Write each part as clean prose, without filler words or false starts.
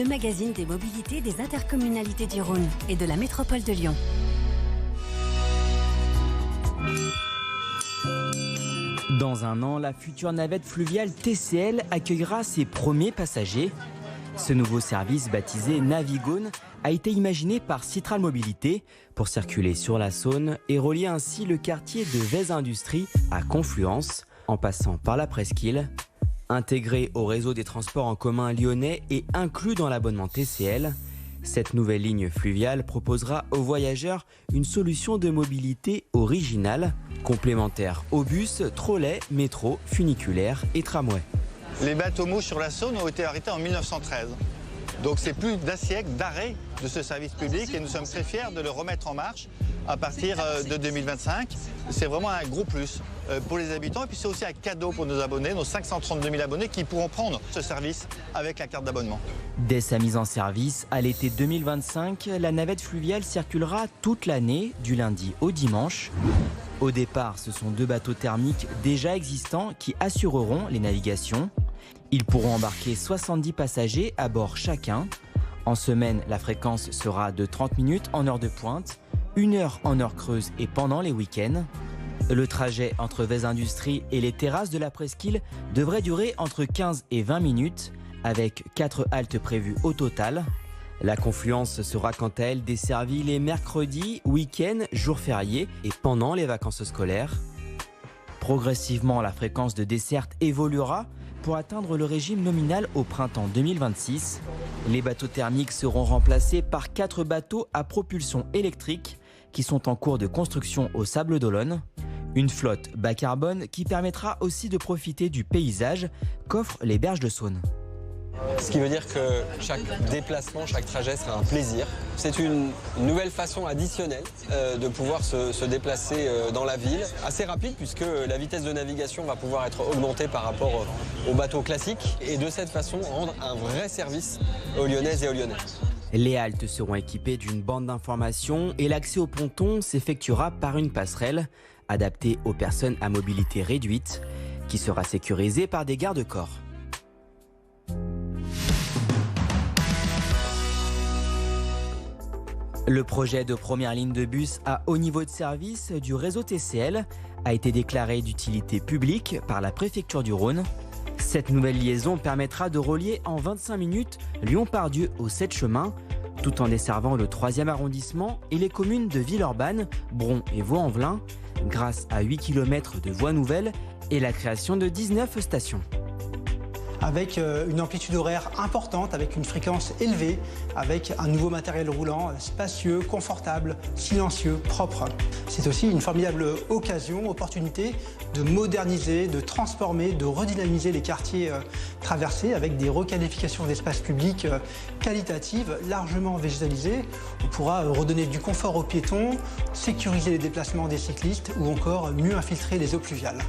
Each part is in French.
le magazine des mobilités des intercommunalités du Rhône et de la métropole de Lyon. Dans un an, la future navette fluviale TCL accueillera ses premiers passagers. Ce nouveau service, baptisé Navigone, a été imaginé par Citral Mobilité pour circuler sur la Saône et relier ainsi le quartier de Vèze Industrie à Confluence, en passant par la presqu'île. Intégré au réseau des transports en commun lyonnais et inclus dans l'abonnement TCL, cette nouvelle ligne fluviale proposera aux voyageurs une solution de mobilité originale, complémentaire aux bus, trolleys, métro, funiculaires et tramways. Les bateaux mouches sur la Saône ont été arrêtés en 1913. Donc c'est plus d'un siècle d'arrêt de ce service public et nous sommes très fiers de le remettre en marche à partir de 2025. C'est vraiment un gros plus pour les habitants et puis c'est aussi un cadeau pour nos abonnés, nos 532 000 abonnés qui pourront prendre ce service avec la carte d'abonnement. Dès sa mise en service, à l'été 2025, la navette fluviale circulera toute l'année, du lundi au dimanche. Au départ, ce sont 2 bateaux thermiques déjà existants qui assureront les navigations. Ils pourront embarquer 70 passagers à bord chacun. En semaine, la fréquence sera de 30 minutes en heure de pointe, 1 heure en heure creuse et pendant les week-ends. Le trajet entre Vèze Industrie et les terrasses de la presqu'île devrait durer entre 15 et 20 minutes, avec 4 haltes prévues au total. La Confluence sera quant à elle desservie les mercredis, week-ends, jours fériés et pendant les vacances scolaires. Progressivement, la fréquence de desserte évoluera pour atteindre le régime nominal au printemps 2026. Les bateaux thermiques seront remplacés par 4 bateaux à propulsion électrique qui sont en cours de construction au Sable d'Olonne. Une flotte bas carbone qui permettra aussi de profiter du paysage qu'offrent les berges de Saône. Ce qui veut dire que chaque déplacement, chaque trajet sera un plaisir. C'est une nouvelle façon additionnelle de pouvoir se déplacer dans la ville. Assez rapide puisque la vitesse de navigation va pouvoir être augmentée par rapport aux bateaux classiques. Et de cette façon, rendre un vrai service aux Lyonnaises et aux Lyonnais. Les haltes seront équipées d'une bande d'information et l'accès au ponton s'effectuera par une passerelle adaptée aux personnes à mobilité réduite qui sera sécurisée par des garde-corps. Le projet de première ligne de bus à haut niveau de service du réseau TCL a été déclaré d'utilité publique par la préfecture du Rhône. Cette nouvelle liaison permettra de relier en 25 minutes Lyon-Pardieu aux 7 chemins, tout en desservant le 3e arrondissement et les communes de Villeurbanne, Bron et Vaux-en-Velin, grâce à 8 km de voies nouvelles et la création de 19 stations. Avec une amplitude horaire importante, avec une fréquence élevée, avec un nouveau matériel roulant spacieux, confortable, silencieux, propre. C'est aussi une formidable opportunité de moderniser, de transformer, de redynamiser les quartiers traversés avec des requalifications d'espaces publics qualitatives, largement végétalisées. On pourra redonner du confort aux piétons, sécuriser les déplacements des cyclistes ou encore mieux infiltrer les eaux pluviales.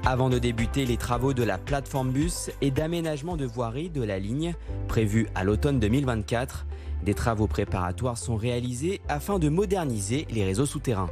Avant de débuter les travaux de la plateforme bus et d'aménagement de voirie de la ligne, prévus à l'automne 2024, des travaux préparatoires sont réalisés afin de moderniser les réseaux souterrains.